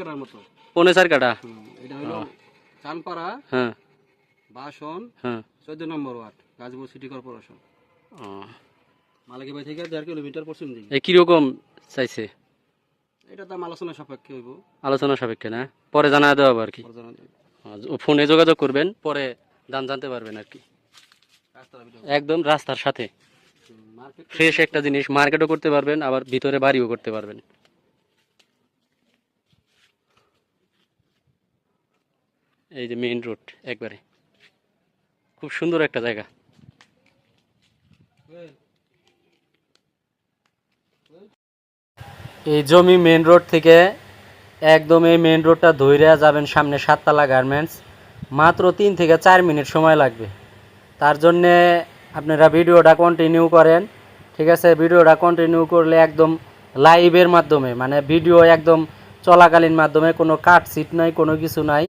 কাটার মতো। পৌনে 4 কাঠা। এটা হলো চানপাড়া, হ্যাঁ বাসন, হ্যাঁ 14 নম্বর ওয়ার্ড, গাজীপুর সিটি কর্পোরেশন। ও, মালিকী থেকে 1.5 কিলোমিটার পশ্চিম দিকে। এই কিরকম চাইছে? এটা দাম আলোচনা সাপেক্ষে হইব। আলোচনা সাপেক্ষে না, পরে জানা দেওয়া হবে আর কি। পরে জানা যাবে। ফোনে যোগাযোগ করবেন, পরে দাম জানতে পারবেন আর কি। রাস্তার ভিতরে। একদম রাস্তার সাথে মার্কেট ফ্রেশ একটা জিনিস, মার্কেটও করতে পারবেন, আবার ভিতরে বাড়িও করতে পারবেন। এই যে মেইন রোড, একবারে খুব সুন্দর একটা জায়গা। এই জমি মেইন রোড থেকে একদম এই মেইন রোডটা ধইরা যাবেন সামনে 7 তলা গার্মেন্টস, মাত্র 3 থেকে 4 মিনিট সময় লাগবে। তার জন্যে আপনারা ভিডিওটা কন্টিনিউ করেন, ঠিক আছে? ভিডিওটা কন্টিনিউ করলে একদম লাইভের মাধ্যমে, মানে ভিডিও একদম চলাকালীন মাধ্যমে, কোনো কাট সিট নাই, কোনো কিছু নাই।